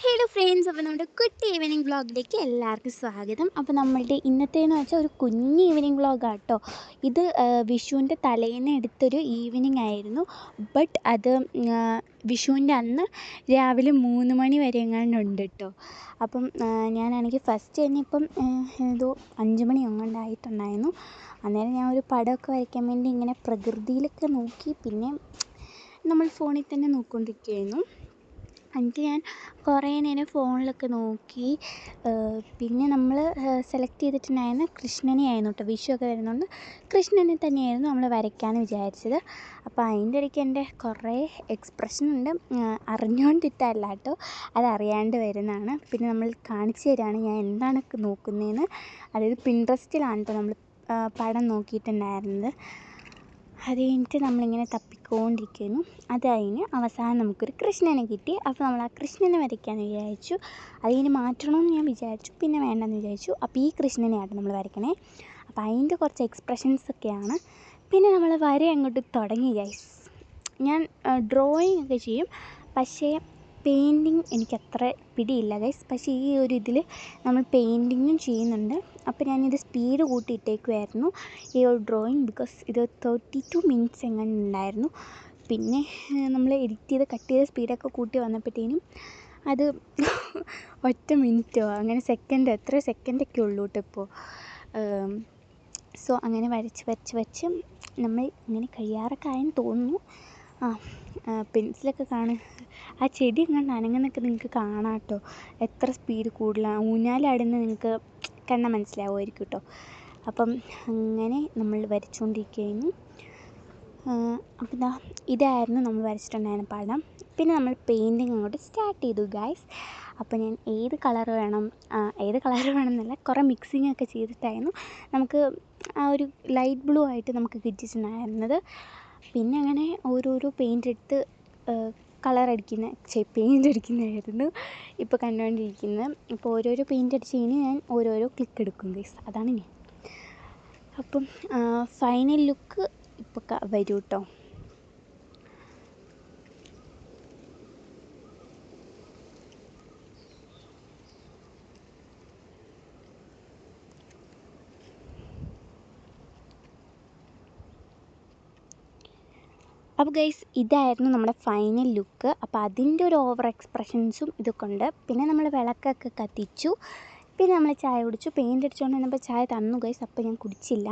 Hello friends, അപ്പോൾ നമ്മുടെ കുട്ടി ഈവനിങ് വ്ളോഗിലേക്ക് എല്ലാവർക്കും സ്വാഗതം. അപ്പോൾ നമ്മളുടെ ഇന്നത്തേന്ന് വെച്ചാൽ ഒരു കുഞ്ഞ് ഈവനിങ് വ്ളോഗാണ് കേട്ടോ. ഇത് വിഷുവിൻ്റെ തലേന്ന് എടുത്തൊരു ഈവനിങ് ആയിരുന്നു. ബട്ട് അത് വിഷുവിൻ്റെ അന്ന് രാവിലെ 3 മണി വരെ എങ്ങാണ്ടുണ്ട് കേട്ടോ. അപ്പം ഞാനാണെങ്കിൽ ഫസ്റ്റ് തന്നെ ഇപ്പം ഏതോ 5 മണി എങ്ങാണ്ടായിട്ടുണ്ടായിരുന്നു. അന്നേരം ഞാൻ ഒരു പടമൊക്കെ വരയ്ക്കാൻ വേണ്ടി ഇങ്ങനെ പ്രകൃതിയിലൊക്കെ നോക്കി, പിന്നെ നമ്മൾ ഫോണിൽ തന്നെ നോക്കിക്കൊണ്ടിരിക്കുകയായിരുന്നു. എന്നിട്ട് ഞാൻ കുറേ നേരം ഫോണിലൊക്കെ നോക്കി. പിന്നെ നമ്മൾ സെലക്ട് ചെയ്തിട്ടുണ്ടായിരുന്ന കൃഷ്ണനെ ആയിരുന്നു കേട്ടോ. വിഷുവൊക്കെ വരുന്നതുകൊണ്ട് കൃഷ്ണനെ തന്നെയായിരുന്നു നമ്മൾ വരയ്ക്കാമെന്ന് വിചാരിച്ചത്. അപ്പോൾ അതിൻ്റെ ഇടയ്ക്ക് എൻ്റെ കുറേ എക്സ്പ്രഷനുണ്ട്, അറിഞ്ഞുകൊണ്ടിട്ടല്ല കേട്ടോ, അതറിയാണ്ട് വരുന്നതാണ്. പിന്നെ നമ്മൾ കാണിച്ചു തരാണ് ഞാൻ എന്താണ് നോക്കുന്നതെന്ന്. അതായത് പിൻട്രസ്റ്റിലാണ് കേട്ടോ നമ്മൾ പടം നോക്കിയിട്ടുണ്ടായിരുന്നത്. അത് കഴിഞ്ഞിട്ട് നമ്മളിങ്ങനെ തപ്പിക്കൊണ്ടിരിക്കുന്നു. അത് കഴിഞ്ഞ് അവസാനം നമുക്കൊരു കൃഷ്ണനെ കിട്ടി. അപ്പോൾ നമ്മൾ ആ കൃഷ്ണനെ വരയ്ക്കാമെന്ന് വിചാരിച്ചു. അത് കഴിഞ്ഞ് മാറ്റണമെന്ന് ഞാൻ വിചാരിച്ചു, പിന്നെ വേണ്ടെന്ന് വിചാരിച്ചു. അപ്പോൾ ഈ കൃഷ്ണനെയാണ് നമ്മൾ വരയ്ക്കണേ. അപ്പോൾ അതിൻ്റെ കുറച്ച് എക്സ്പ്രഷൻസൊക്കെയാണ്. പിന്നെ നമ്മൾ വര അങ്ങോട്ട് തുടങ്ങി ഗൈസ്. ഞാൻ ഡ്രോയിങ് ഒക്കെ ചെയ്യും, പക്ഷേ പെയിൻറ്റിങ് എനിക്കത്ര പിടിയില്ല ഗൈസ്. പക്ഷേ ഈ ഒരു ഇതിൽ നമ്മൾ പെയിൻറ്റിങ്ങും ചെയ്യുന്നുണ്ട്. അപ്പോൾ ഞാനിത് സ്പീഡ് കൂട്ടിയിട്ടേക്കുമായിരുന്നു ഈ ഒരു ഡ്രോയിങ്, ബിക്കോസ് ഇത് 32 മിനിറ്റ്സ് എങ്ങനെ ഉണ്ടായിരുന്നു. പിന്നെ നമ്മൾ എഡിറ്റ് ചെയ്ത് കട്ട് ചെയ്ത് സ്പീഡൊക്കെ കൂട്ടി വന്നപ്പോഴത്തേനും അത് 1 മിനിറ്റോ അങ്ങനെ സെക്കൻഡ്, എത്ര സെക്കൻഡൊക്കെ ഉള്ളൂ കേട്ടോ ഇപ്പോൾ. സോ അങ്ങനെ വരച്ച് നമ്മൾ ഇങ്ങനെ കഴിയാറൊക്കെ ആയെന്ന് തോന്നുന്നു. പെൻസിലൊക്കെ ആ ചെടി എങ്ങാണ്ട് അനങ്ങുന്നൊക്കെ നിങ്ങൾക്ക് കാണാം കേട്ടോ. എത്ര സ്പീഡ് കൂടുതലാണ്, ഊഞ്ഞാലാടുന്നത് നിങ്ങൾക്ക് കണ്ടാൽ മനസ്സിലാവുമായിരിക്കും കേട്ടോ. അപ്പം അങ്ങനെ നമ്മൾ വരച്ചുകൊണ്ടിരിക്കുകയായിരുന്നു. അപ്പം ഇതായിരുന്നു നമ്മൾ വരച്ചിട്ടുണ്ടായിരുന്ന പടം. പിന്നെ നമ്മൾ പെയിൻറ്റിങ് അങ്ങോട്ട് സ്റ്റാർട്ട് ചെയ്തു ഗൈസ്. അപ്പോൾ ഞാൻ ഏത് കളർ വേണമെന്നല്ല, കുറേ മിക്സിങ് ഒക്കെ ചെയ്തിട്ടായിരുന്നു നമുക്ക് ആ ഒരു ലൈറ്റ് ബ്ലൂ ആയിട്ട് നമുക്ക് കിട്ടിയിട്ടുണ്ടായിരുന്നത്. പിന്നെ അങ്ങനെ ഓരോരോ പെയിൻ്റ് എടുത്ത് പെയിൻ്റ് അടിക്കുന്നതായിരുന്നു ഇപ്പോൾ കണ്ടുകൊണ്ടിരിക്കുന്നത്. ഇപ്പോൾ ഓരോരോ പെയിൻ്റ് അടിച്ച് കഴിഞ്ഞ് ഞാൻ ഓരോരോ ക്ലിക്ക് എടുക്കും ഗൈസ്, അതാണ് ഞാൻ. അപ്പം ഫൈനൽ ലുക്ക് ഇപ്പോൾ വരൂ കേട്ടോ. അപ്പോൾ ഗൈസ്, ഇതായിരുന്നു നമ്മുടെ ഫൈനൽ ലുക്ക്. അപ്പോൾ അതിൻ്റെ ഒരു ഓവർ എക്സ്പ്രഷൻസും ഇതൊക്കെ ഉണ്ട്. പിന്നെ നമ്മൾ വിളക്കൊക്കെ കത്തിച്ചു, പിന്നെ നമ്മൾ ചായ കുടിച്ചു. പെയിൻ്റ് അടിച്ചുകൊണ്ട് വന്നപ്പോൾ ചായ തന്നു ഗൈസ്, അപ്പോൾ ഞാൻ കുടിച്ചില്ല.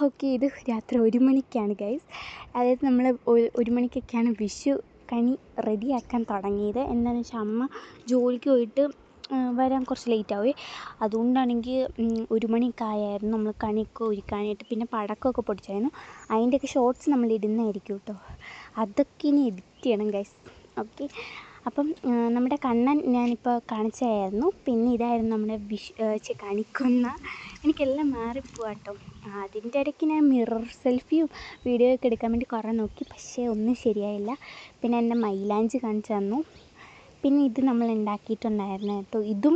ഓക്കെ, ഇത് രാത്രി 1 മണിക്കാണ് ഗൈസ്. അതായത് നമ്മൾ 1 മണിക്കൊക്കെയാണ് വിഷു കണി റെഡിയാക്കാൻ തുടങ്ങിയത്. എന്താണെന്ന് വെച്ചാൽ അമ്മ ജോലിക്ക് പോയിട്ട് വരാൻ കുറച്ച് ലേറ്റാവേ. അതുകൊണ്ടാണെങ്കിൽ 1 മണിയൊക്കെ ആയായിരുന്നു നമ്മൾ കണിയൊക്കെ ഒരുക്കാനായിട്ട്. പിന്നെ പടക്കമൊക്കെ പൊടിച്ചായിരുന്നു. അതിൻ്റെയൊക്കെ ഷോർട്സ് നമ്മൾ ഇടുന്നതായിരിക്കും കേട്ടോ. അതൊക്കെ ഇനി എഡിറ്റ് ചെയ്യണം ഗൈസ്. ഓക്കെ, അപ്പം നമ്മുടെ കണ്ണൻ ഞാനിപ്പോൾ കാണിച്ചായിരുന്നു. പിന്നെ ഇതായിരുന്നു നമ്മുടെ കണിക്കൊന്ന. എനിക്കെല്ലാം മാറിപ്പോവാട്ടോ. അതിൻ്റെ ഇടയ്ക്ക് ഞാൻ മിറർ സെൽഫിയും വീഡിയോ ഒക്കെ എടുക്കാൻ വേണ്ടി കുറേ നോക്കി, പക്ഷേ ഒന്നും ശരിയായില്ല. പിന്നെ എൻ്റെ മൈലാഞ്ചി കാണിച്ചു തന്നു. പിന്നെ ഇത് നമ്മൾ ഉണ്ടാക്കിയിട്ടുണ്ടായിരുന്നു കേട്ടോ. ഇതും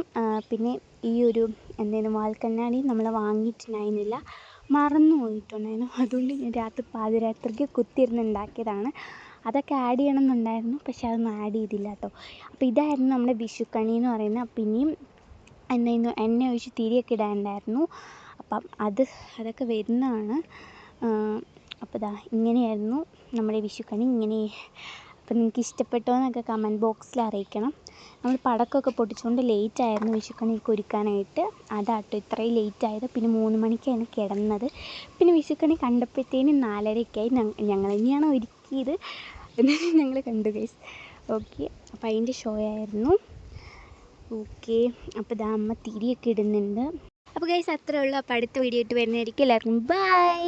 പിന്നെ ഈ ഒരു വാൽക്കണ്ണാടി നമ്മൾ വാങ്ങിയിട്ടുണ്ടായിരുന്നില്ല, മറന്നു പോയിട്ടുണ്ടായിരുന്നു. അതുകൊണ്ട് ഞാൻ പാതിരാത്രിക്ക് കുത്തിയിരുന്ന് ഉണ്ടാക്കിയതാണ്. അതൊക്കെ ആഡ് ചെയ്യണമെന്നുണ്ടായിരുന്നു, പക്ഷേ അതൊന്നും ആഡ് ചെയ്തില്ല കേട്ടോ. അപ്പോൾ ഇതായിരുന്നു നമ്മുടെ വിഷുക്കണി എന്ന് പറയുന്നത്. പിന്നെയും എണ്ണ ഒഴിച്ച് തിരിയൊക്കെ ഇടാനുണ്ടായിരുന്നു. അപ്പം അതൊക്കെ വരുന്നതാണ്. അപ്പോൾ ഇങ്ങനെയായിരുന്നു നമ്മുടെ വിഷുക്കണി. അപ്പോൾ നിങ്ങൾക്ക് ഇഷ്ടപ്പെട്ടോ എന്നൊക്കെ കമൻറ്റ് ബോക്സിൽ അറിയിക്കണം. നമ്മൾ പടക്കമൊക്കെ പൊട്ടിച്ചുകൊണ്ട് ലേറ്റായിരുന്നു വിഷുക്കണിയൊക്കെ ഒരുക്കാനായിട്ട്. അതാട്ടോ ഇത്രയും ലേറ്റായത്. പിന്നെ 3 മണിക്കാണ് കിടന്നത്. പിന്നെ വിഷുക്കണി കണ്ടപ്പോഴത്തേനും 4:30 ഞങ്ങൾ തന്നെയാണ് ഒരുക്കിയത്, എന്നാലും ഞങ്ങൾ കണ്ടു ഗൈസ്. ഓക്കെ, അപ്പോൾ അതിൻ്റെ ഷോ ആയിരുന്നു. ഓക്കെ, അപ്പോൾ അമ്മ തിരിയൊക്കെ ഇടുന്നുണ്ട്. അപ്പോൾ ഗൈസ്, അത്രേ ഉള്ളൂ. അപ്പോൾ അടുത്ത വീഡിയോ ആയിട്ട് വരുന്നതായിരിക്കും. എല്ലാവർക്കും ബൈ.